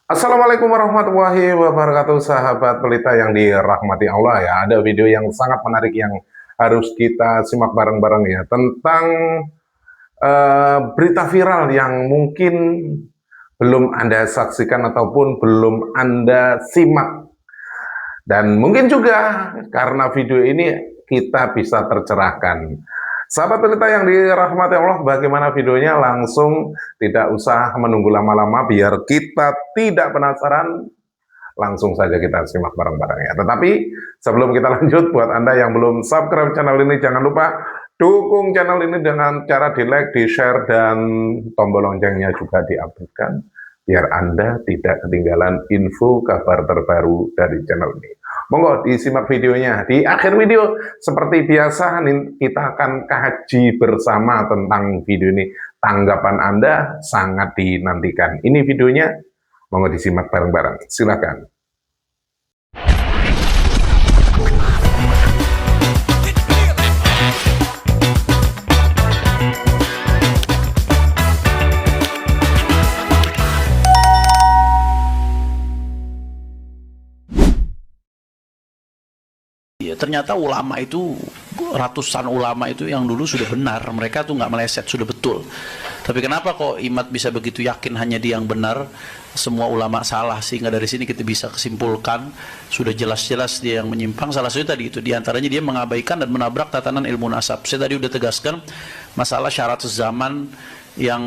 Assalamualaikum warahmatullahi wabarakatuh, sahabat pelita yang dirahmati Allah ya. Ada video yang sangat menarik yang harus kita simak bareng-bareng ya, tentang berita viral yang mungkin belum Anda saksikan ataupun belum Anda simak. Dan mungkin juga karena video ini kita bisa tercerahkan. Sahabat pelita yang dirahmati Allah, bagaimana videonya? Langsung, tidak usah menunggu lama-lama biar kita tidak penasaran. Langsung saja kita simak bareng-bareng ya. Tetapi sebelum kita lanjut, buat Anda yang belum subscribe channel ini, jangan lupa dukung channel ini dengan cara di like, di share, dan tombol loncengnya juga diaktifkan biar Anda tidak ketinggalan info kabar terbaru dari channel ini. Monggo disimak videonya. Di akhir video seperti biasa kita akan kaji bersama tentang video ini. Tanggapan Anda sangat dinantikan. Ini videonya, monggo disimak bareng-bareng. Silakan. Ya, ternyata ulama itu, ratusan ulama itu yang dulu sudah benar, mereka tuh nggak meleset, sudah betul. Tapi kenapa kok Imad bisa begitu yakin hanya dia yang benar, semua ulama salah? Sehingga dari sini kita bisa kesimpulkan sudah jelas-jelas dia yang menyimpang. Salah satu tadi itu diantaranya dia mengabaikan dan menabrak tatanan ilmu nasab. Saya tadi udah tegaskan masalah syarat zaman yang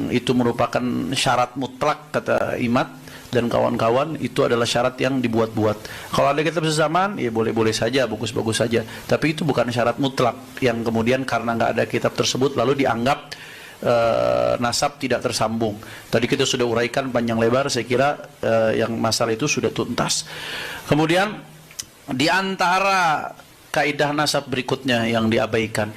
itu merupakan syarat mutlak kata Imad dan kawan-kawan, itu adalah syarat yang dibuat-buat. Kalau ada kitab sezaman, ya boleh-boleh saja, bagus-bagus saja. Tapi itu bukan syarat mutlak yang kemudian karena nggak ada kitab tersebut lalu dianggap nasab tidak tersambung. Tadi kita sudah uraikan panjang lebar, saya kira yang masalah itu sudah tuntas. Kemudian di antara kaidah nasab berikutnya yang diabaikan,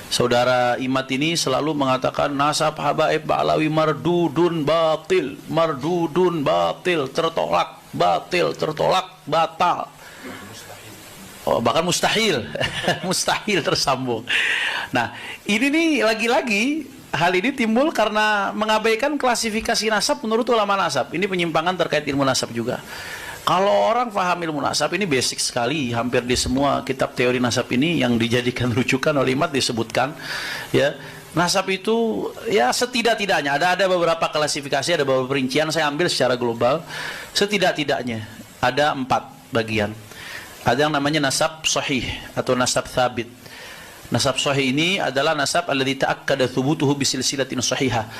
Saudara Imad ini selalu mengatakan nasab habaib ba'lawi mardudun batil, tertolak, batal. Oh, bahkan mustahil. Mustahil tersambung. Nah, ini nih lagi-lagi hal ini timbul karena mengabaikan klasifikasi nasab menurut ulama nasab. Ini penyimpangan terkait ilmu nasab juga. Kalau orang paham ilmu nasab, ini basic sekali, hampir di semua kitab teori nasab ini yang dijadikan rujukan oleh Imad disebutkan, ya, nasab itu ya setidak-tidaknya ada beberapa klasifikasi, ada beberapa perincian, saya ambil secara global. Setidak-tidaknya ada 4 bagian. Ada yang namanya nasab sahih atau nasab thabit. Nasab sahih ini adalah nasab alladzi ta'akkada thubutuhu bisilsilatin sahihah.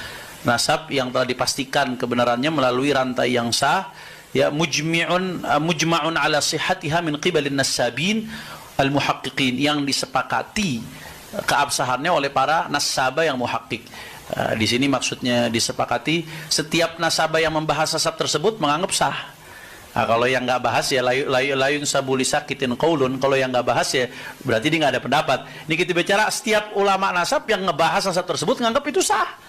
Nasab yang telah dipastikan kebenarannya melalui rantai yang sah, ya, mujma'un ala sihhatiha min qibalin nasabin al-muhaqqiqin, yang disepakati keabsahannya oleh para nasabah yang muhakkik. Di sini maksudnya disepakati setiap nasabah yang membahas nasab tersebut menganggap sah. Nah, kalau yang nggak bahas ya layun sabuli sakitin qaulun, kalau yang nggak bahas ya berarti dia nggak ada pendapat. Ini kita bicara setiap ulama nasab yang ngebahas nasab tersebut menganggap itu sah.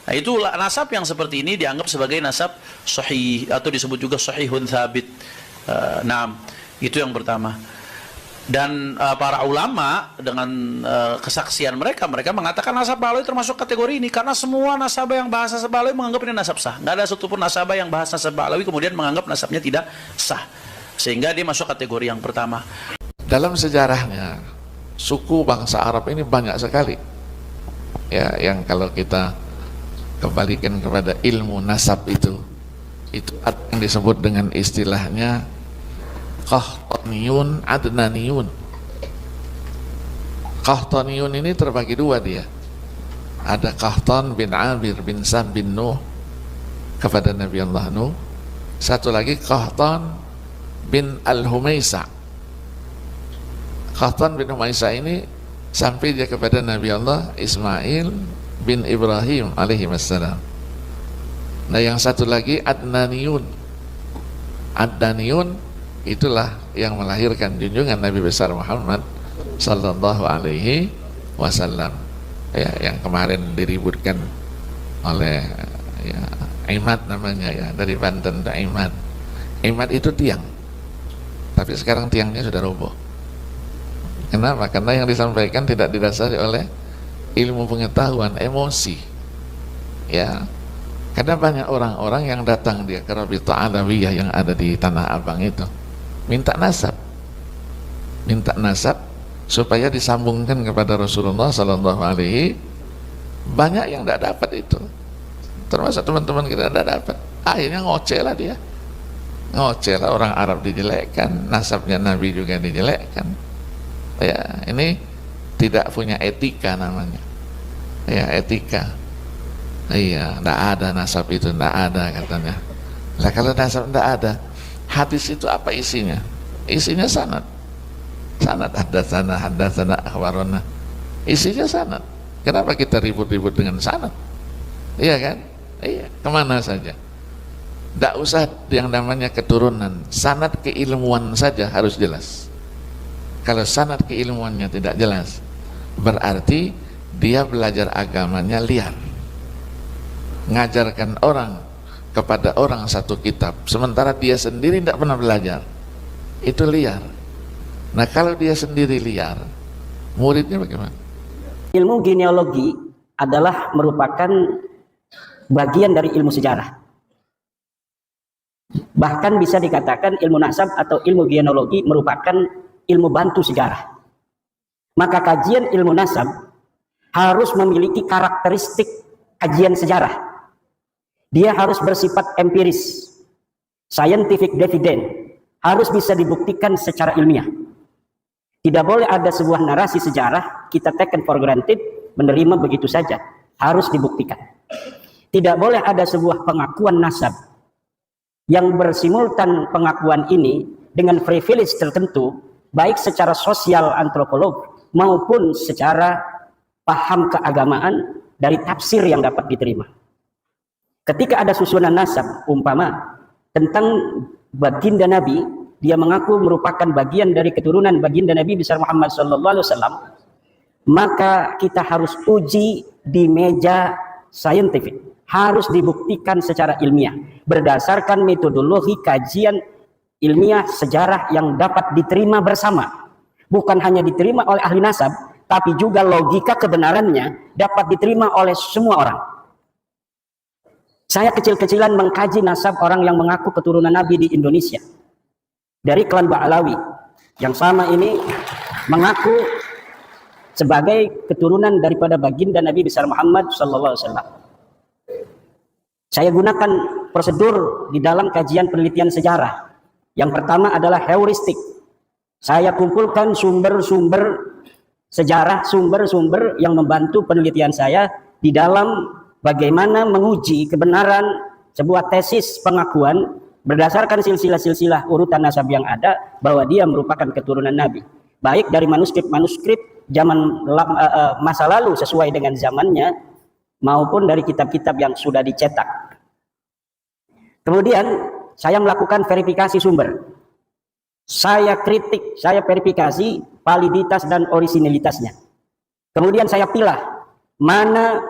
Nah, itu nasab yang seperti ini dianggap sebagai nasab sahih atau disebut juga sahihun thabit. Nah, itu yang pertama. Dan para ulama dengan kesaksian mereka mengatakan nasab ba'lawi termasuk kategori ini karena semua nasabah yang bahas nasab ba'lawi menganggap ini nasab sah. Nggak ada satupun nasabah yang bahas nasab ba'lawi kemudian menganggap nasabnya tidak sah. Sehingga dia masuk kategori yang pertama. Dalam sejarahnya, suku bangsa Arab ini banyak sekali. Ya, yang kalau kita kembalikan kepada ilmu nasab itu ada yang disebut dengan istilahnya Qahtaniyun, Adnaniyun. Qahtaniyun ini terbagi 2 dia. Ada Qahtan bin Amir bin Sam bin Nuh kepada Nabi Allah Nuh. Satu lagi Qahtan bin Al-Humaisa. Qahtan bin Humaisa ini sampai dia kepada Nabi Allah Ismail bin Ibrahim alaihi wassalam. Nah, yang satu lagi Adnaniyun. Adnaniyun itulah yang melahirkan junjungan Nabi besar Muhammad sallallahu alaihi wasallam. Ya, yang kemarin diributkan oleh ya, Imad namanya ya, dari Banten Imad. Imad itu tiang. Tapi sekarang tiangnya sudah roboh. Kenapa? Karena yang disampaikan tidak didasari oleh ilmu pengetahuan, emosi, ya. Karena banyak orang-orang yang datang dia ke Rabithah Alawiyah yang ada di Tanah Abang itu, minta nasab supaya disambungkan kepada Rasulullah Sallallahu Alaihi. Banyak yang tidak dapat itu, termasuk teman-teman kita tidak dapat. Akhirnya ngoceh lah dia, ngoceh lah, orang Arab dijelekkan, nasabnya Nabi juga dijelekkan. Ya, ini tidak punya etika namanya. Ya, etika. Iya, tidak ada nasab itu, tidak ada katanya. Lah kalau nasab tidak ada, hadis itu apa isinya? Isinya sanad. Sanad, haddatsana akhbarana. Isinya sanad. Kenapa kita ribut-ribut dengan sanad? Iya kan? Iya, kemana saja. Tidak usah yang namanya keturunan. Sanad keilmuan saja harus jelas. Kalau sanad keilmuannya tidak jelas, berarti dia belajar agamanya liar. Ngajarkan orang kepada orang satu kitab, sementara dia sendiri tidak pernah belajar, itu liar. Nah kalau dia sendiri liar, muridnya bagaimana? Ilmu genealogi adalah merupakan bagian dari ilmu sejarah. Bahkan bisa dikatakan ilmu nasab atau ilmu genealogi merupakan ilmu bantu sejarah. Maka kajian ilmu nasab harus memiliki karakteristik kajian sejarah. Dia harus bersifat empiris, scientific dividend, harus bisa dibuktikan secara ilmiah. Tidak boleh ada sebuah narasi sejarah kita taken for granted, menerima begitu saja, harus dibuktikan. Tidak boleh ada sebuah pengakuan nasab yang bersimultan pengakuan ini dengan privilege tertentu, baik secara sosial antropolog maupun secara paham keagamaan dari tafsir yang dapat diterima. Ketika ada susunan nasab umpama tentang baginda Nabi, dia mengaku merupakan bagian dari keturunan baginda Nabi besar Muhammad SAW, maka kita harus uji di meja saintifik, harus dibuktikan secara ilmiah berdasarkan metodologi kajian ilmiah sejarah yang dapat diterima bersama, bukan hanya diterima oleh ahli nasab, tapi juga logika kebenarannya dapat diterima oleh semua orang. Saya kecil-kecilan mengkaji nasab orang yang mengaku keturunan Nabi di Indonesia. Dari klan Ba'alawi. Yang sama ini mengaku sebagai keturunan daripada baginda Nabi besar Muhammad SAW. Saya gunakan prosedur di dalam kajian penelitian sejarah. Yang pertama adalah heuristik. Saya kumpulkan sumber-sumber sejarah, sumber-sumber yang membantu penelitian saya di dalam bagaimana menguji kebenaran sebuah tesis pengakuan berdasarkan silsilah-silsilah urutan nasab yang ada bahwa dia merupakan keturunan Nabi. Baik dari manuskrip-manuskrip zaman masa lalu sesuai dengan zamannya maupun dari kitab-kitab yang sudah dicetak. Kemudian saya melakukan verifikasi sumber. Saya kritik, saya verifikasi validitas dan orisinilitasnya. Kemudian saya pilah mana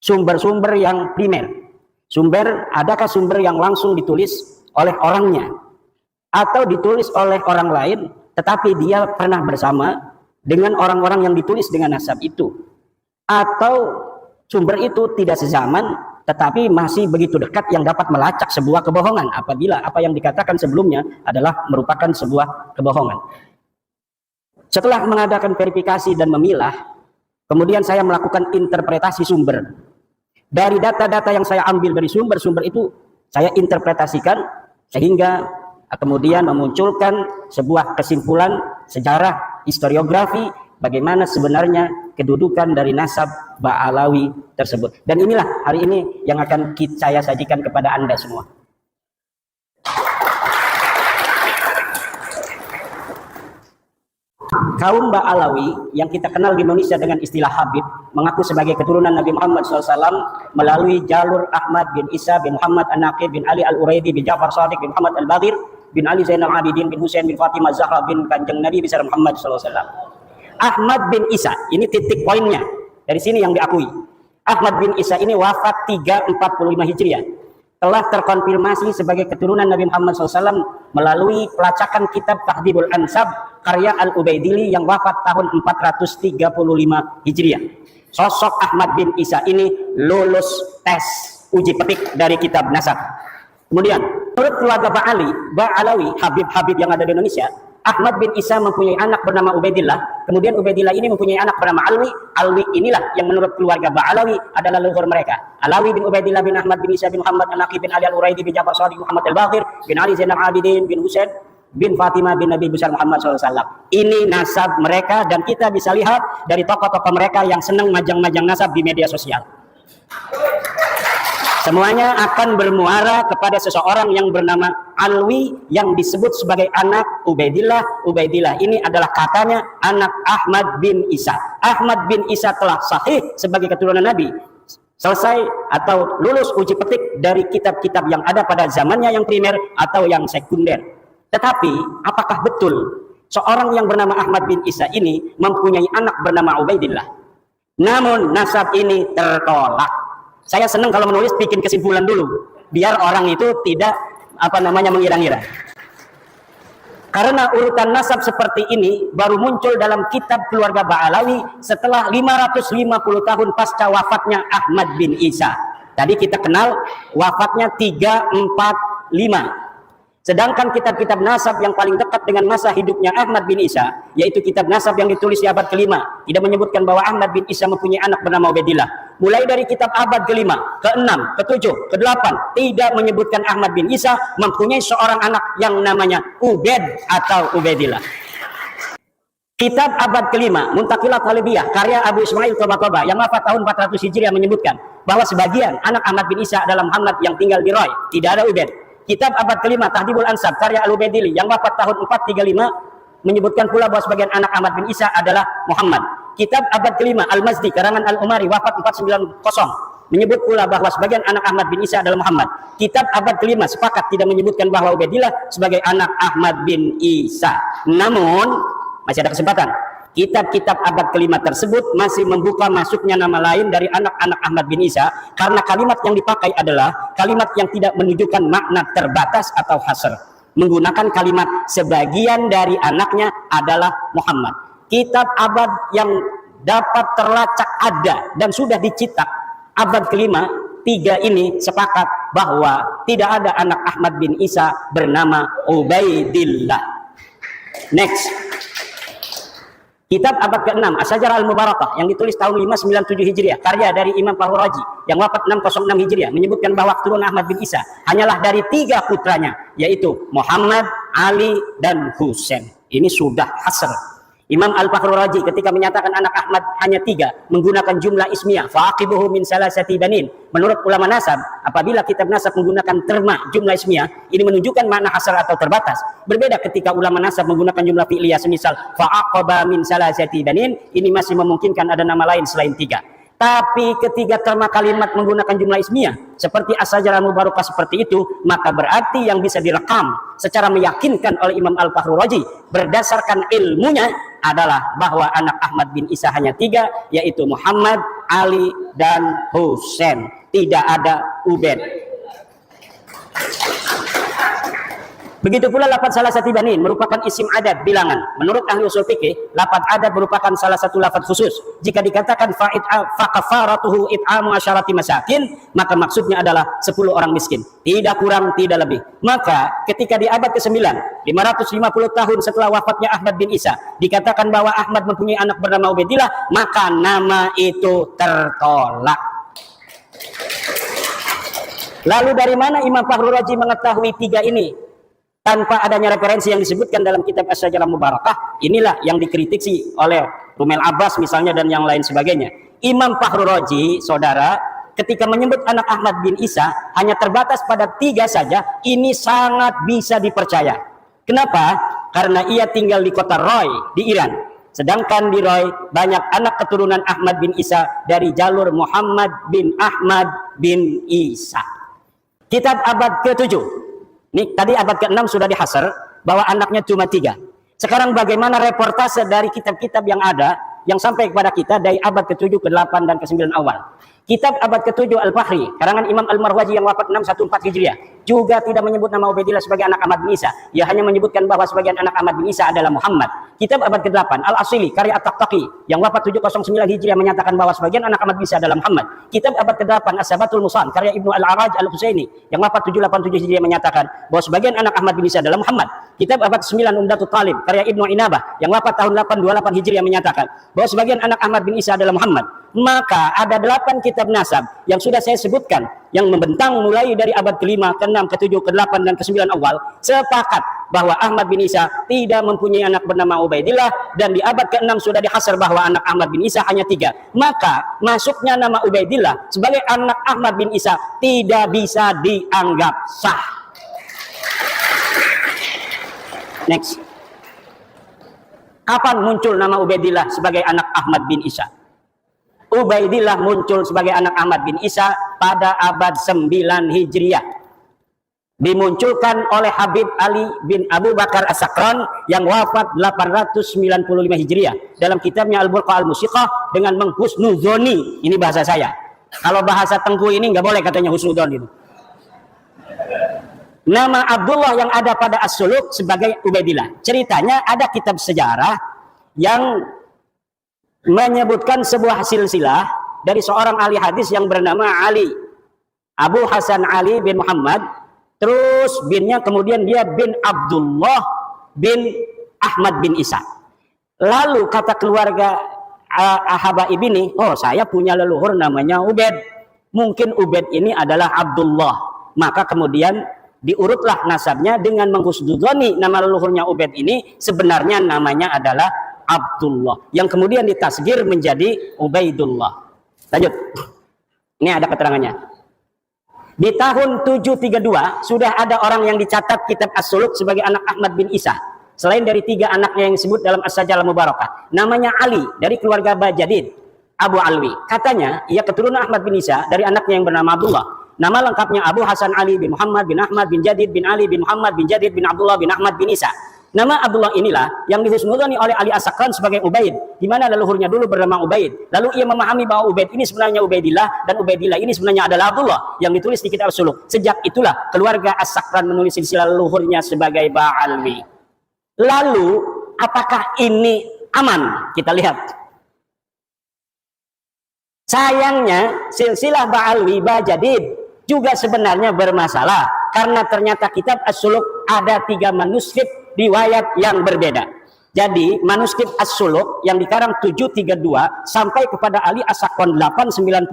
sumber-sumber yang primer. Adakah sumber yang langsung ditulis oleh orangnya atau ditulis oleh orang lain tetapi dia pernah bersama dengan orang-orang yang ditulis dengan nasab itu, atau sumber itu tidak sezaman tetapi masih begitu dekat yang dapat melacak sebuah kebohongan apabila apa yang dikatakan sebelumnya adalah merupakan sebuah kebohongan. Setelah mengadakan verifikasi dan memilah, kemudian saya melakukan interpretasi sumber. Dari data-data yang saya ambil dari sumber-sumber itu, saya interpretasikan sehingga kemudian memunculkan sebuah kesimpulan sejarah, historiografi, bagaimana sebenarnya kedudukan dari nasab Ba'alawi tersebut. Dan inilah hari ini yang akan saya sajikan kepada Anda semua. Kaum Ba'alawi yang kita kenal di Indonesia dengan istilah Habib mengaku sebagai keturunan Nabi Muhammad SAW melalui jalur Ahmad bin Isa bin Muhammad An-Naqib bin Ali Al-Uraidi bin Ja'far Shadiq bin Muhammad Al-Baghir bin Ali Zainal Abidin bin Husain bin Fatimah Zahra bin Kanjeng Nabi besar Muhammad SAW. Ahmad bin Isa, ini titik poinnya. Dari sini yang diakui. Ahmad bin Isa ini wafat 345 Hijriah. Telah terkonfirmasi sebagai keturunan Nabi Muhammad SAW melalui pelacakan kitab Tahdhibul Ansab karya Al-Ubaidili yang wafat tahun 435 Hijriah. Sosok Ahmad bin Isa ini lulus tes uji petik dari kitab nasab. Kemudian, menurut keluarga Ba'alawi, Habib-Habib yang ada di Indonesia, Ahmad bin Isa mempunyai anak bernama Ubaidillah. Kemudian Ubaidillah ini mempunyai anak bernama Alwi. Alwi inilah yang menurut keluarga Ba'alawi adalah leluhur mereka. Alawi bin Ubaidillah bin Ahmad bin Isa bin Muhammad An-Naqi bin Ali Al-Uraidi bin Ja'far Shadiq Muhammad Al-Baqir bin Ali Zainal Abidin bin Husain bin Fatimah bin Nabi besar Muhammad SAW. Ini nasab mereka, dan kita bisa lihat dari tokoh-tokoh mereka yang senang majang-majang nasab di media sosial. Semuanya akan bermuara kepada seseorang yang bernama Alwi yang disebut sebagai anak Ubaidillah. Ubaidillah ini adalah katanya anak Ahmad bin Isa. Ahmad bin Isa telah sahih sebagai keturunan Nabi, selesai atau lulus uji petik dari kitab-kitab yang ada pada zamannya yang primer atau yang sekunder. Tetapi apakah betul seorang yang bernama Ahmad bin Isa ini mempunyai anak bernama Ubaidillah? Namun nasab ini tertolak. Saya senang kalau menulis bikin kesimpulan dulu, biar orang itu tidak mengira-ngira. Karena urutan nasab seperti ini baru muncul dalam kitab keluarga Ba'alawi setelah 550 tahun pasca wafatnya Ahmad bin Isa. Tadi kita kenal wafatnya 345. Sedangkan kitab-kitab nasab yang paling dekat dengan masa hidupnya Ahmad bin Isa, yaitu kitab nasab yang ditulis di abad ke-5, tidak menyebutkan bahwa Ahmad bin Isa mempunyai anak bernama Ubaidillah. Mulai dari kitab abad ke-5, ke-6, ke-7, ke-8, tidak menyebutkan Ahmad bin Isa mempunyai seorang anak yang namanya Ubaid atau Ubaidillah. Kitab abad ke-5, Muntaqilat Talibiyah, karya Abu Ismail Tabatabai yang wafat tahun 400 Hijriah menyebutkan bahwa sebagian anak Ahmad bin Isa adalah Muhammad yang tinggal di Roy, tidak ada Ubaid. Kitab abad ke-5 Tahdhibul Ansab karya Al-Ubaidili yang wafat tahun 435 menyebutkan pula bahwa sebagian anak Ahmad bin Isa adalah Muhammad. Kitab abad ke-5 Al-Mazdi karangan Al-Umari wafat 490 menyebut pula bahwa sebagian anak Ahmad bin Isa adalah Muhammad. Kitab abad ke-5 sepakat tidak menyebutkan bahwa Ubaidillah sebagai anak Ahmad bin Isa. Namun masih ada kesempatan. Kitab-kitab abad ke-5 tersebut masih membuka masuknya nama lain dari anak-anak Ahmad bin Isa karena kalimat yang dipakai adalah kalimat yang tidak menunjukkan makna terbatas atau hasr. Menggunakan kalimat sebagian dari anaknya adalah Muhammad. Kitab abad yang dapat terlacak ada dan sudah dicetak abad ke-5, 3 ini sepakat bahwa tidak ada anak Ahmad bin Isa bernama Ubaidillah. Next. Kitab abad ke-6 Asy-Syajarah Al-Mubarakah yang ditulis tahun 597 Hijriah karya dari Imam Fakhrul Razi yang wafat 606 Hijriah menyebutkan bahwa keturunan Ahmad bin Isa hanyalah dari 3 putranya, yaitu Muhammad, Ali, dan Husain. Ini sudah hasr. Imam Al-Fakhrul Razi ketika menyatakan anak Ahmad hanya 3 menggunakan jumlah ismiyah faqibuhu min salasati banin. Menurut ulama nasab, apabila kitab nasab menggunakan terma jumlah ismiyah, ini menunjukkan makna hasr atau terbatas. Berbeda ketika ulama nasab menggunakan jumlah fi'liyah semisal fa'aqaba min salasati banin, ini masih memungkinkan ada nama lain selain 3. Tapi ketika terma kalimat menggunakan jumlah ismiyah seperti Asy-Syajarah Mubarakah seperti itu, maka berarti yang bisa direkam secara meyakinkan oleh Imam Al-Fakhrul Razi berdasarkan ilmunya adalah bahwa anak Ahmad bin Isa hanya 3, yaitu Muhammad, Ali, dan Husain. Tidak ada Ubaid. Begitu pula lafaz salah satu banin merupakan isim adad bilangan. Menurut ahli usul fikih, lafaz adad merupakan salah satu lafaz khusus. Jika dikatakan fakafaratuhu it'amu asyarati masakin, maka maksudnya adalah 10 orang miskin, tidak kurang tidak lebih. Maka ketika di abad ke-9, 550 tahun setelah wafatnya Ahmad bin Isa, dikatakan bahwa Ahmad mempunyai anak bernama Ubaidillah, maka nama itu tertolak. Lalu dari mana Imam Fakhrul Razi mengetahui 3 ini? Tanpa adanya referensi yang disebutkan dalam kitab Asy-Syajarah Mubarakah, inilah yang dikritisi oleh Rumel Abbas misalnya dan yang lain sebagainya. Imam Fakhrul Razi, saudara, ketika menyebut anak Ahmad bin Isa hanya terbatas pada 3 saja, ini sangat bisa dipercaya. Kenapa? Karena ia tinggal di kota Roy di Iran. Sedangkan di Roy banyak anak keturunan Ahmad bin Isa dari jalur Muhammad bin Ahmad bin Isa. Kitab abad ke-7. Ini tadi abad ke-6 sudah dihasar bahwa anaknya cuma 3. Sekarang bagaimana reportase dari kitab-kitab yang ada yang sampai kepada kita dari abad ke-7, ke-8 dan ke-9 awal. Kitab abad ke-7 Al-Fakhri karangan Imam Al-Marwazi yang wafat 614 Hijriah juga tidak menyebut nama Ubaidillah sebagai anak Ahmad bin Isa. Ia hanya menyebutkan bahwa sebagian anak Ahmad bin Isa adalah Muhammad. Kitab abad ke-8 Al-Asili karya At-Taqtaqi yang wafat 709 Hijriah menyatakan bahwa sebagian anak Ahmad bin Isa adalah Muhammad. Kitab abad ke-8 As-Sabatul Musan karya Ibnu Al-Araj Al-Husaini yang wafat 787 Hijriah menyatakan bahwa sebagian anak Ahmad bin Isa adalah Muhammad. Kitab abad 9 Umdatul Talib karya Ibnu Inabah yang wafat tahun 828 Hijriah menyatakan bahwa sebagian anak Ahmad bin Isa adalah Muhammad. Maka ada 8 kitab nasab yang sudah saya sebutkan yang membentang mulai dari abad ke-5, ke-6, ke-7, ke-8 dan ke-9 awal sepakat bahwa Ahmad bin Isa tidak mempunyai anak bernama Ubaidillah, dan di abad ke-6 sudah dihasar bahwa anak Ahmad bin Isa hanya 3. Maka masuknya nama Ubaidillah sebagai anak Ahmad bin Isa tidak bisa dianggap sah. Next. Kapan muncul nama Ubaidillah sebagai anak Ahmad bin Isa? Ubaidillah muncul sebagai anak Ahmad bin Isa pada abad 9 Hijriah. Dimunculkan oleh Habib Ali bin Abu Bakar As-Sakran yang wafat 895 Hijriah dalam kitabnya Al-Burqa Al-Musiqah dengan menghusnuzoni. Ini bahasa saya. Kalau bahasa Tengku ini nggak boleh katanya husnuzon itu. Nama Abdullah yang ada pada As-Suluk sebagai Ubaidillah. Ceritanya ada kitab sejarah yang menyebutkan sebuah silsilah dari seorang ahli hadis yang bernama Ali, Abu Hasan Ali bin Muhammad, terus binnya kemudian dia bin Abdullah bin Ahmad bin Isa. Lalu kata keluarga Habaib ini, oh saya punya leluhur namanya Ubaid, mungkin Ubaid ini adalah Abdullah. Maka kemudian diurutlah nasabnya dengan menghusnuzoni nama leluhurnya Ubaid ini sebenarnya namanya adalah Abdullah, yang kemudian ditasgir menjadi Ubaidullah. Lanjut. Ini ada keterangannya. Di tahun 732 sudah ada orang yang dicatat kitab As-Suluk sebagai anak Ahmad bin Isa. Selain dari 3 anaknya yang disebut dalam As-Sajalah Mubarakah. Namanya Ali dari keluarga Bajadid Abu Alwi. Katanya ia keturunan Ahmad bin Isa dari anaknya yang bernama Abdullah. Nama lengkapnya Abu Hasan Ali bin Muhammad bin Ahmad bin Jadid bin Ali bin Muhammad bin Jadid bin Abdullah bin Ahmad bin Isa. Nama Abdullah inilah yang dihusnuzoni oleh Ali As-Sakran sebagai Ubaid, di mana leluhurnya dulu bernama Ubaid. Lalu ia memahami bahwa Ubaid ini sebenarnya Ubaidillah dan Ubaidillah ini sebenarnya adalah Abdullah yang ditulis di kitab As-Suluk. Sejak itulah keluarga As-Sakran menulis silsilah leluhurnya sebagai Ba'alwi. Lalu apakah ini aman? Kita lihat. Sayangnya silsilah Ba'alwi Bajadid juga sebenarnya bermasalah karena ternyata kitab As-Suluk ada 3 manuskrip riwayat yang berbeda. Jadi manuskrip As-Suluk yang dikarang 732 sampai kepada Ali As-Sakran 895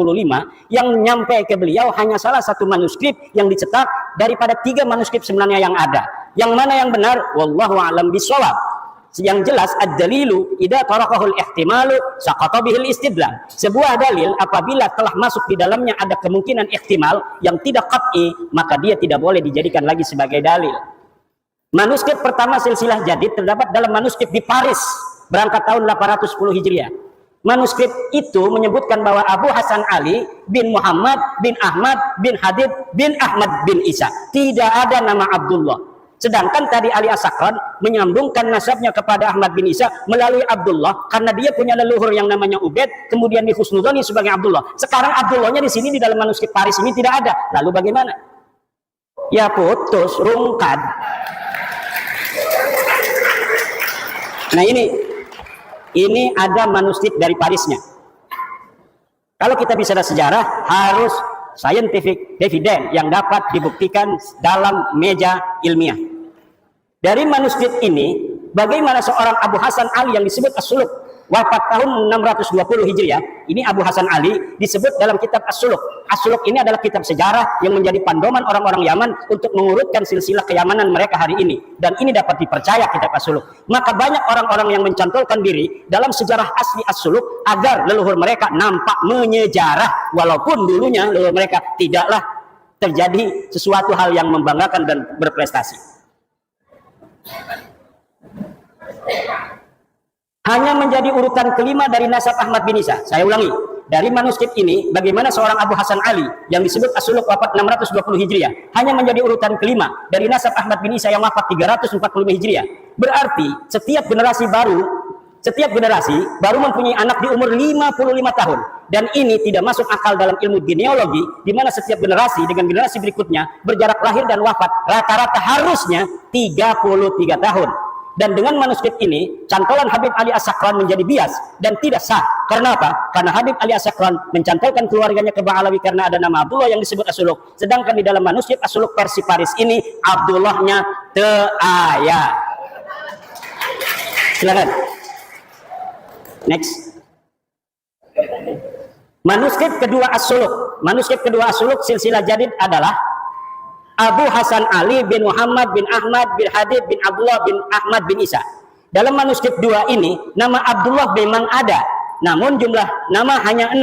yang nyampe ke beliau hanya salah satu manuskrip yang dicetak daripada 3 manuskrip sebenarnya yang ada. Yang mana yang benar? Wallahu a'lam bishawab. Yang jelas ad-dalilu idza tarakahul ihtimalu saqata bihil istidlal. Sebuah dalil apabila telah masuk di dalamnya ada kemungkinan ihtimal yang tidak qat'i, maka dia tidak boleh dijadikan lagi sebagai dalil. Manuskrip pertama silsilah Jadid terdapat dalam manuskrip di Paris berangkat tahun 810 Hijriah. Manuskrip itu menyebutkan bahwa Abu Hasan Ali bin Muhammad bin Ahmad bin Hadid bin Ahmad bin Isa. Tidak ada nama Abdullah. Sedangkan tadi Ali As-Sakran menyambungkan nasabnya kepada Ahmad bin Isa melalui Abdullah karena dia punya leluhur yang namanya Ubaid, kemudian dihusnuzoni sebagai Abdullah. Sekarang Abdullahnya di sini di dalam manuskrip Paris ini tidak ada. Lalu bagaimana? Ya putus, rungkad. Nah ini ada manuskrip dari Parisnya. Kalau kita bicara sejarah harus scientific evidence yang dapat dibuktikan dalam meja ilmiah. Dari manuskrip ini, bagaimana seorang Abu Hasan Ali yang disebut As-Suluk wafat tahun 620 Hijriah. Ini Abu Hasan Ali disebut dalam kitab As-Suluk. As-Suluk ini adalah kitab sejarah yang menjadi pandoman orang-orang Yaman untuk mengurutkan silsilah keyamanan mereka hari ini. Dan ini dapat dipercaya kitab As-Suluk. Maka banyak orang-orang yang mencantolkan diri dalam sejarah asli As-Suluk agar leluhur mereka nampak menyejarah. Walaupun dulunya leluhur mereka tidaklah terjadi sesuatu hal yang membanggakan dan berprestasi. Hanya menjadi urutan kelima dari nasab Ahmad bin Isa. Saya ulangi, dari manuskrip ini bagaimana seorang Abu Hasan Ali yang disebut As-Suluk wafat 620 Hijriah hanya menjadi urutan kelima dari nasab Ahmad bin Isa yang wafat 345 Hijriah. Berarti setiap generasi baru setiap generasi baru mempunyai anak di umur 55 tahun. Dan ini tidak masuk akal dalam ilmu genealogi, di mana setiap generasi dengan generasi berikutnya berjarak lahir dan wafat rata-rata harusnya 33 tahun. Dan dengan manuskrip ini, cantolan Habib Ali As-Sakran menjadi bias dan tidak sah. Karena apa? Karena Habib Ali As-Sakran mencantolkan keluarganya ke Ba'alawi karena ada nama Abdullah yang disebut As-Suluk. Sedangkan di dalam manuskrip As-Suluk versi Paris ini, Abdullahnya teaya. Silakan. Next. Manuskrip kedua As-Suluk. Manuskrip kedua As-Suluk silsilah jadid adalah Abu Hasan Ali bin Muhammad bin Ahmad bin Hadid bin Abdullah bin Ahmad bin Isa. Dalam manuskrip 2 ini, nama Abdullah memang ada, namun jumlah nama hanya 6.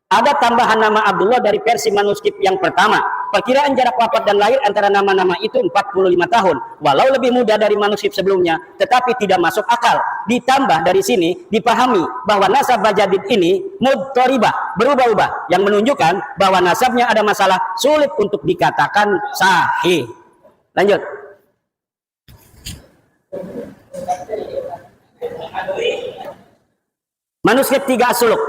Ada tambahan nama Abdullah dari versi manuskrip yang pertama. Perkiraan jarak wafat dan lahir antara nama-nama itu 45 tahun. Walau lebih muda dari manuskrip sebelumnya, tetapi tidak masuk akal. Ditambah dari sini, dipahami bahwa nasab Bajadid ini mudtoribah, berubah-ubah, yang menunjukkan bahwa nasabnya ada masalah, sulit untuk dikatakan sahih. Lanjut. Manuskrip 3 As-Suluk.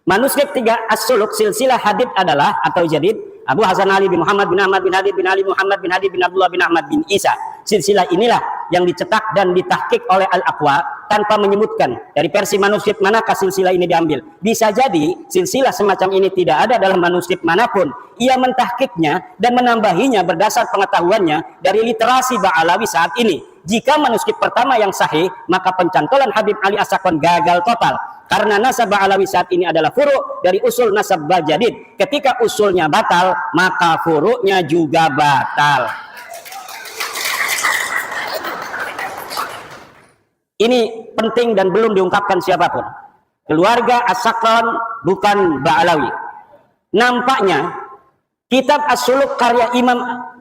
Manuskrip 3 As-Suluk silsilah hadith adalah atau jadid Abu Hasan Ali bin Muhammad bin Ahmad bin Hadid bin Ali Muhammad bin Hadid bin Abdullah bin Ahmad bin Isa. Silsilah inilah yang dicetak dan ditahqiq oleh Al-Aqwa tanpa menyebutkan dari versi manuskrip manakah silsilah ini diambil. Bisa jadi silsilah semacam ini tidak ada dalam manuskrip manapun. Ia mentahqiqnya dan menambahinya berdasar pengetahuannya dari literasi Ba'alawi saat ini. Jika manuskrip pertama yang sahih, maka pencantolan Habib Ali As-Sakran gagal total. Karena nasab Ba'alawi saat ini adalah furu' dari usul nasab Bajadid. Ketika usulnya batal, maka furu'nya juga batal. Ini penting dan belum diungkapkan siapapun. Keluarga As-Sakran bukan Ba'alawi. Nampaknya kitab As-Suluk karya Imam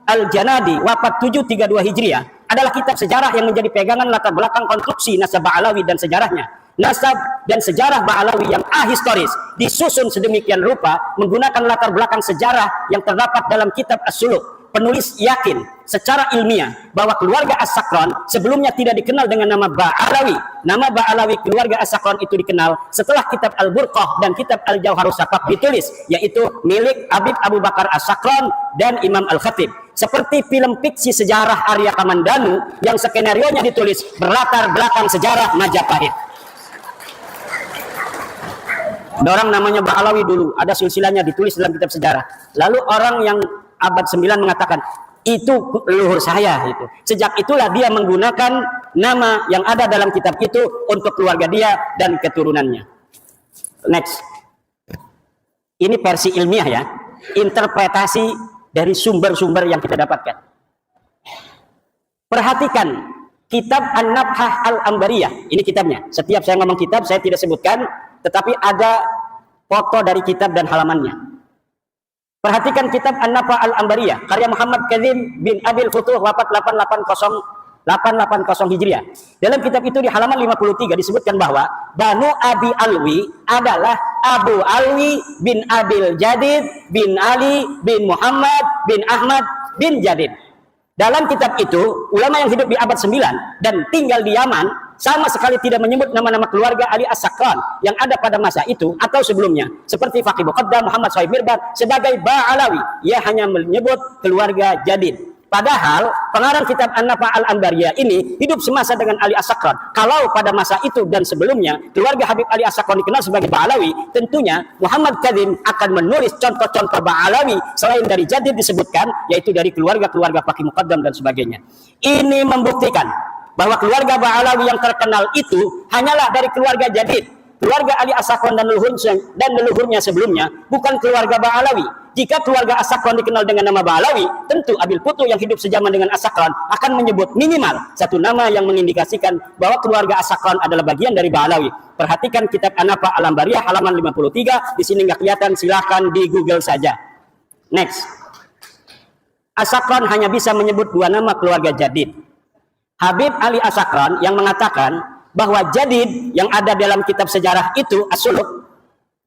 Al-Janadi wafat 732 Hijriah adalah kitab sejarah yang menjadi pegangan latar belakang konstruksi nasab Ba'alawi dan sejarahnya. Nasab dan sejarah Ba'alawi yang ahistoris disusun sedemikian rupa menggunakan latar belakang sejarah yang terdapat dalam kitab As-Suluk. Penulis yakin secara ilmiah bahwa keluarga As-Sakran sebelumnya tidak dikenal dengan nama Ba'alawi. Nama Ba'alawi keluarga As-Sakran itu dikenal setelah kitab Al-Burqah dan kitab Al-Jauharus Saqaq ditulis, yaitu milik Habib Abu Bakar As-Sakran dan Imam Al-Khatib. Seperti film fiksi sejarah Arya Kamandanu yang skenarionya ditulis berlatar belakang sejarah Majapahit. Ada orang namanya Ba'alawi dulu, ada silsilahnya ditulis dalam kitab sejarah. Lalu orang yang abad 9 mengatakan, itu leluhur saya. Itu. Sejak itulah dia menggunakan nama yang ada dalam kitab itu untuk keluarga dia dan keturunannya. Next. Ini versi ilmiah ya. Interpretasi dari sumber-sumber yang kita dapatkan. Perhatikan kitab An-Nabhah Al-Ambariyah. Ini kitabnya. Setiap saya ngomong kitab, saya tidak sebutkan, tetapi ada foto dari kitab dan halamannya. Perhatikan kitab An-Nabhah Al-Ambariyah karya Muhammad Kadzim bin Abil Futuh wafat 880 Hijriah. Dalam kitab itu di halaman 53 disebutkan bahwa Banu Abi Alwi adalah Abu Alwi bin Abil Jadid bin Ali bin Muhammad bin Ahmad bin Jadid. Dalam kitab itu, ulama yang hidup di abad 9 dan tinggal di Yaman sama sekali tidak menyebut nama-nama keluarga Ali As-Sakran yang ada pada masa itu atau sebelumnya. Seperti Faqih Muqaddam Muhammad Sohaib Mirbad sebagai Ba'alawi. Ia hanya menyebut keluarga Jadid. Padahal pengarang kitab An-Nabhah Al-Ambariyah ini hidup semasa dengan Ali As-Sakran. Kalau pada masa itu dan sebelumnya keluarga Habib Ali As-Sakran dikenal sebagai Ba'alawi, tentunya Muhammad Kadzim akan menulis contoh-contoh Ba'alawi selain dari Jadid disebutkan, yaitu dari keluarga-keluarga Faqih Muqaddam dan sebagainya. Ini membuktikan bahwa keluarga Ba'alawi yang terkenal itu hanyalah dari keluarga Jadid. Keluarga Ali As-Sakran dan leluhurnya sebelumnya bukan keluarga Ba'alawi. Jika keluarga As-Sakran dikenal dengan nama Ba'alawi, tentu Abil Futuh yang hidup sejaman dengan As-Sakran akan menyebut minimal satu nama yang mengindikasikan bahwa keluarga As-Sakran adalah bagian dari Ba'alawi. Perhatikan kitab An-Nabhah Al-Ambariyah halaman 53. Di sini nggak kelihatan, silahkan di Google saja. Next. As-Sakran hanya bisa menyebut dua nama keluarga Jadid. Habib Ali As-Sakran yang mengatakan bahwa Jadid yang ada dalam kitab sejarah itu As-Suluk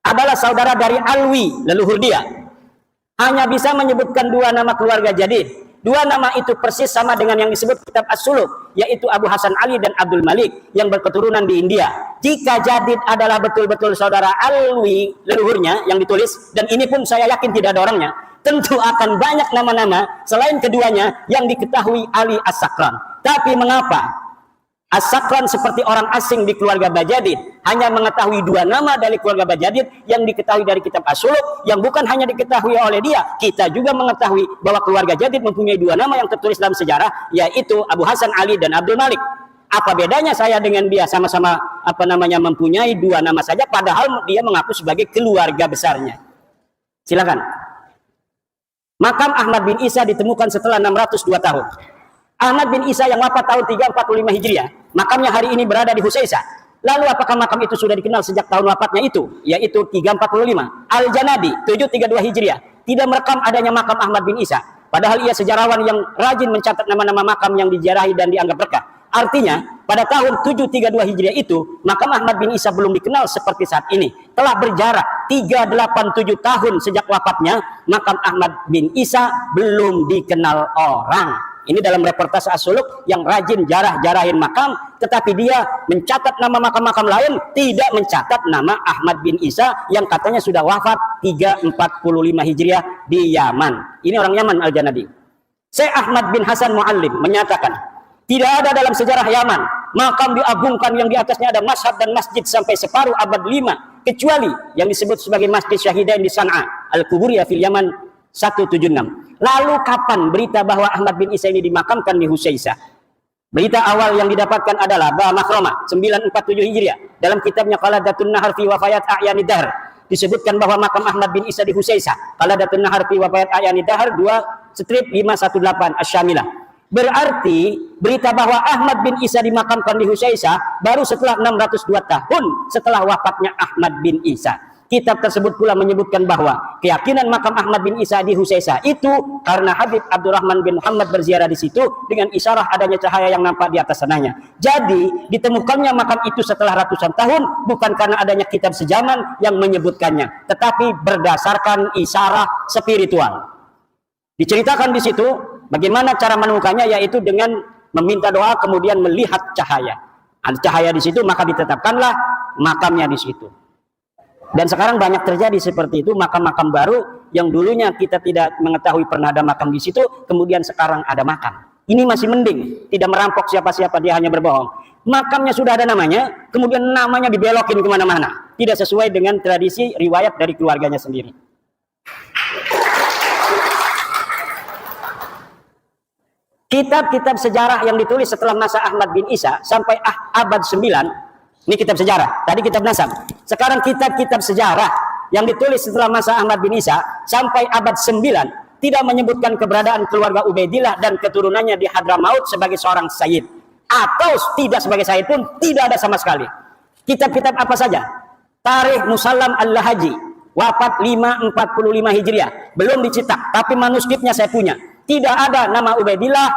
adalah saudara dari Alwi, leluhur dia. Hanya bisa menyebutkan dua nama keluarga Jadid. Dua nama itu persis sama dengan yang disebut kitab As-Suluk, yaitu Abu Hasan Ali dan Abdul Malik yang berketurunan di India. Jika Jadid adalah betul-betul saudara Alwi leluhurnya yang ditulis, dan ini pun saya yakin tidak ada orangnya, tentu akan banyak nama-nama selain keduanya yang diketahui Ali As-Sakran. Tapi mengapa As-Sakran seperti orang asing di keluarga Bajadid hanya mengetahui 2 nama dari keluarga Bajadid yang diketahui dari kitab As-Suluk, yang bukan hanya diketahui oleh dia, kita juga mengetahui bahwa keluarga Jadid mempunyai 2 nama yang tertulis dalam sejarah, yaitu Abu Hasan Ali dan Abdul Malik. Apa bedanya saya dengan dia? Sama-sama mempunyai 2 nama saja, padahal dia mengaku sebagai keluarga besarnya. Silakan. Makam Ahmad bin Isa ditemukan setelah 602 tahun. Ahmad bin Isa yang wafat tahun 345 Hijriah, makamnya hari ini berada di Husaisah. Lalu apakah makam itu sudah dikenal sejak tahun wafatnya itu, yaitu 345? Al-Janadi 732 Hijriah tidak merekam adanya makam Ahmad bin Isa, padahal ia sejarawan yang rajin mencatat nama-nama makam yang diziarahi dan dianggap berkah. Artinya, pada tahun 732 Hijriah itu, makam Ahmad bin Isa belum dikenal seperti saat ini. Telah berjarak 387 tahun sejak wafatnya, makam Ahmad bin Isa belum dikenal orang. Ini dalam reportase As-Suluk yang rajin jarah-jarahin makam, tetapi dia mencatat nama makam-makam lain, tidak mencatat nama Ahmad bin Isa yang katanya sudah wafat 345 Hijriah di Yaman. Ini orang Yaman, Al-Janadi. Syekh Ahmad bin Hasan Muallim menyatakan, tidak ada dalam sejarah Yaman makam diagungkan yang di atasnya ada mashhad dan masjid sampai separuh abad 5, kecuali yang disebut sebagai Masjid Syahidain di San'a, Al-Kuburiyah fil Yaman 176. Lalu kapan berita bahwa Ahmad bin Isa ini dimakamkan di Husaisah? Berita awal yang didapatkan adalah Ba Makhrama 947 Hijriah. Dalam kitabnya Qaladatun Nahar fi Wafayat A'yanid Dahr disebutkan bahwa makam Ahmad bin Isa di Husaisah. Qaladatun Nahar fi Wafayat A'yanid Dahr 2/518 Asy-Syamilah. Berarti berita bahwa Ahmad bin Isa dimakamkan di Husaisah baru setelah 602 tahun setelah wafatnya Ahmad bin Isa. Kitab tersebut pula menyebutkan bahwa keyakinan makam Ahmad bin Isa di Husaisah itu karena Habib Abdurrahman bin Muhammad berziarah di situ dengan isyarah adanya cahaya yang nampak di atas sananya. Jadi ditemukannya makam itu setelah ratusan tahun bukan karena adanya kitab sejaman yang menyebutkannya, tetapi berdasarkan isyarah spiritual. Diceritakan di situ bagaimana cara menemukannya, yaitu dengan meminta doa kemudian melihat cahaya. Ada cahaya di situ maka ditetapkanlah makamnya di situ. Dan sekarang banyak terjadi seperti itu, makam-makam baru yang dulunya kita tidak mengetahui pernah ada makam di situ, kemudian sekarang ada makam. Ini masih mending, tidak merampok siapa-siapa, dia hanya berbohong. Makamnya sudah ada namanya, kemudian namanya dibelokin kemana-mana, tidak sesuai dengan tradisi riwayat dari keluarganya sendiri. Kitab-kitab sejarah yang ditulis setelah masa Ahmad bin Isa sampai abad 9, ini kitab sejarah, tadi kitab nasab. Sekarang kitab-kitab sejarah yang ditulis setelah masa Ahmad bin Isa sampai abad 9 tidak menyebutkan keberadaan keluarga Ubaidillah dan keturunannya di Hadramaut sebagai seorang sayyid, atau tidak sebagai sayyid pun tidak ada sama sekali. Kitab-kitab apa saja? Tarikh Musallam Al-Lahaji, wafat 545 Hijriah, belum dicetak, tapi manuskripnya saya punya. Tidak ada nama Ubaidillah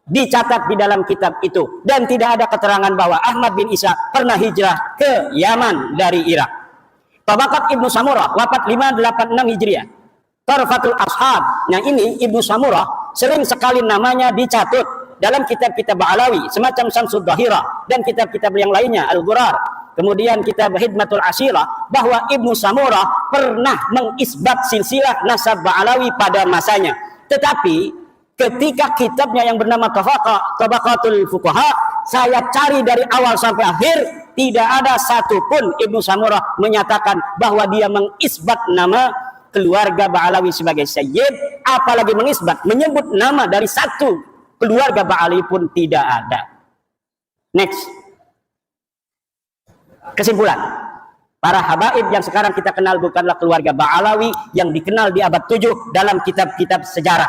dicatat di dalam kitab itu, dan tidak ada keterangan bahwa Ahmad bin Isa pernah hijrah ke Yaman dari Irak. Tabaqat Ibnu Samurah, wafat 586 Hijriah. Tarfatul Ashab, nah ini Ibnu Samurah sering sekali namanya dicatut dalam kitab-kitab Ba'alawi semacam Samsud Dhahirah dan kitab-kitab yang lainnya, Al-Ghurar, kemudian kitab Hidmatul Ashirah, bahwa Ibnu Samurah pernah mengisbat silsilah nasab Ba'alawi pada masanya. Tetapi ketika kitabnya yang bernama Tabaqatul Fuqaha saya cari dari awal sampai akhir, tidak ada satupun Ibnu Samurah menyatakan bahwa dia mengisbat nama keluarga Ba'alawi sebagai sayyid, apalagi mengisbat menyebut nama dari satu keluarga Ba'alawi pun tidak ada. Next. Kesimpulan, para habaib yang sekarang kita kenal bukanlah keluarga Ba'alawi yang dikenal di abad 7 dalam kitab-kitab sejarah.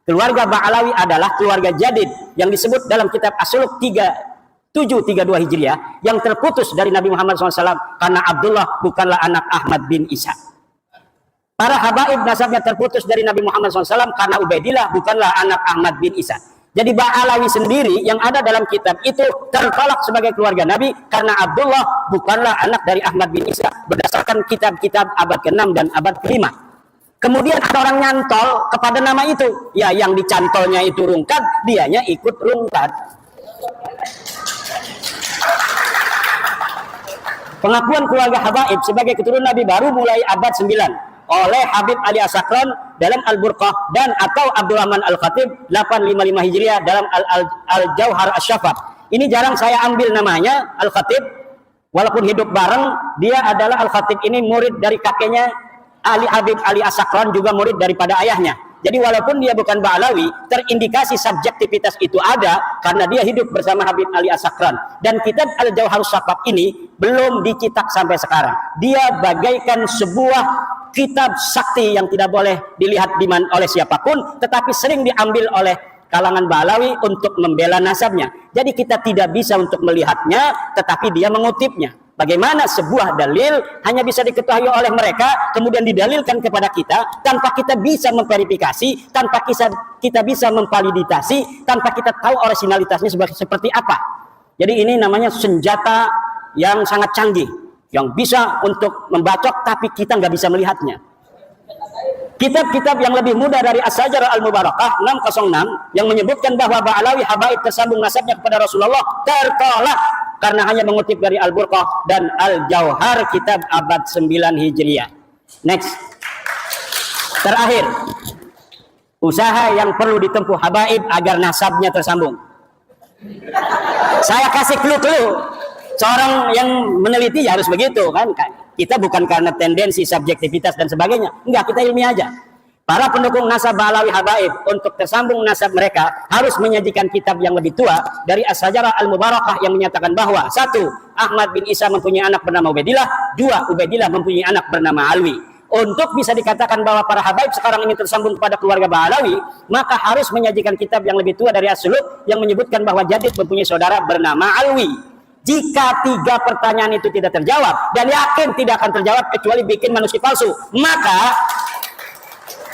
Keluarga Ba'alawi adalah keluarga Jadid yang disebut dalam kitab As-Suluk 732 Hijriah yang terputus dari Nabi Muhammad SAW karena Abdullah bukanlah anak Ahmad bin Isa. Para habaib nasabnya terputus dari Nabi Muhammad SAW karena Ubaidillah bukanlah anak Ahmad bin Isa. Jadi Ba'alawi sendiri yang ada dalam kitab itu tertolak sebagai keluarga Nabi karena Abdullah bukanlah anak dari Ahmad bin Isa berdasarkan kitab-kitab abad ke-6 dan abad ke-5. Kemudian ada orang nyantol kepada nama itu. Ya, yang dicantolnya itu rungkat, dianya ikut rungkat. Pengakuan keluarga Habaib sebagai keturunan Nabi baru mulai abad 9 oleh Habib Ali As-Sakran dalam Al-Burqah dan atau Abdurrahman Al-Khatib 855 Hijriah dalam Al-Jauhar Asy-Syafat. Ini jarang saya ambil namanya Al-Khatib, walaupun hidup bareng. Dia adalah Al-Khatib ini murid dari kakeknya Ali Habib Ali As-Sakran, juga murid daripada ayahnya. Jadi walaupun dia bukan Ba'alawi, terindikasi subjektivitas itu ada karena dia hidup bersama Habib Ali As-Sakran. Dan kitab Al-Jauharus Syafaf ini belum dicetak sampai sekarang. Dia bagaikan sebuah kitab sakti yang tidak boleh dilihat oleh siapapun, tetapi sering diambil oleh kalangan Ba'alawi untuk membela nasabnya. Jadi kita tidak bisa untuk melihatnya, tetapi dia mengutipnya. Bagaimana sebuah dalil hanya bisa diketahui oleh mereka, kemudian didalilkan kepada kita tanpa kita bisa memverifikasi, tanpa kita bisa memvalidasi, tanpa kita tahu originalitasnya seperti apa. Jadi ini namanya senjata yang sangat canggih, yang bisa untuk membacok tapi kita nggak bisa melihatnya. Kitab-kitab yang lebih mudah dari As-Sajarah Al-Mubarakah 606 yang menyebutkan bahwa Ba'alawi Habaib tersambung nasabnya kepada Rasulullah tertolak karena hanya mengutip dari Al-Burqah dan Al-Jauhar kitab abad 9 Hijriah. Next. Terakhir, usaha yang perlu ditempuh Habaib agar nasabnya tersambung. Saya kasih clue-clue. Seorang yang meneliti ya harus begitu kan. Kita bukan karena tendensi subjektivitas dan sebagainya. Enggak, kita ilmiah aja. Para pendukung nasab Ba'alawi Habaib untuk tersambung nasab mereka harus menyajikan kitab yang lebih tua dari As-Sajarah Al-Mubarakah yang menyatakan bahwa 1. Ahmad bin Isa mempunyai anak bernama Ubaidillah, 2. Ubaidillah mempunyai anak bernama Alwi. Untuk bisa dikatakan bahwa para Habaib sekarang ini tersambung kepada keluarga Ba'alawi, maka harus menyajikan kitab yang lebih tua dari As-Suluk yang menyebutkan bahwa Jadid mempunyai saudara bernama Alwi. Jika 3 pertanyaan itu tidak terjawab, dan yakin tidak akan terjawab kecuali bikin manuskrip palsu, maka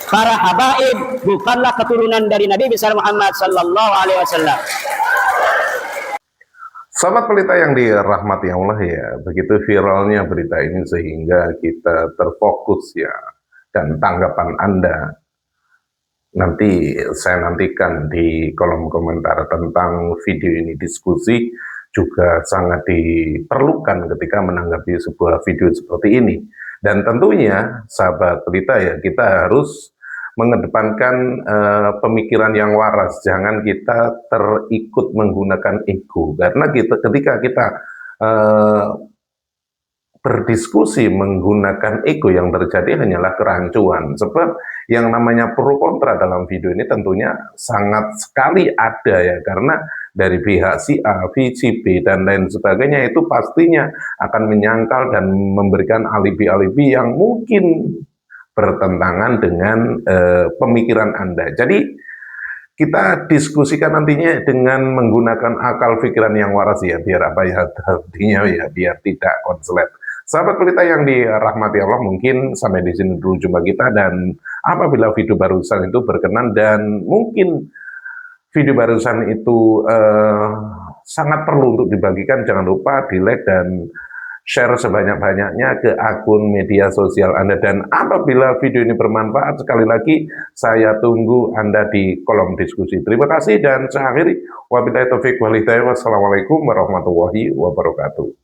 para Habaib bukanlah keturunan dari Nabi besar Muhammad sallallahu alaihi wasallam. Sahabat pelita yang dirahmati Allah ya, begitu viralnya berita ini sehingga kita terfokus ya, dan tanggapan Anda nanti saya nantikan di kolom komentar tentang video ini. Diskusi juga sangat diperlukan ketika menanggapi sebuah video seperti ini. Dan tentunya sahabat pelita ya, kita harus mengedepankan pemikiran yang waras. Jangan kita terikut menggunakan ego, karena ketika kita berdiskusi menggunakan ego, yang terjadi hanyalah kerancuan. Sebab yang namanya pro kontra dalam video ini tentunya sangat sekali ada ya, karena dari pihak si A, si B, dan lain sebagainya itu pastinya akan menyangkal dan memberikan alibi-alibi yang mungkin bertentangan dengan pemikiran Anda. Jadi kita diskusikan nantinya dengan menggunakan akal pikiran yang waras ya, biar apa ya artinya ya, biar tidak konslet. Sahabat pelita yang dirahmati Allah, mungkin sampai di sini dulu jumpa kita, dan apabila video barusan itu berkenan dan mungkin video barusan itu sangat perlu untuk dibagikan, jangan lupa di-like dan share sebanyak-banyaknya ke akun media sosial Anda. Dan apabila video ini bermanfaat, sekali lagi saya tunggu Anda di kolom diskusi. Terima kasih, dan saya akhiri. Wabillahi taufiq wal hidayah. Wassalamualaikum warahmatullahi wabarakatuh.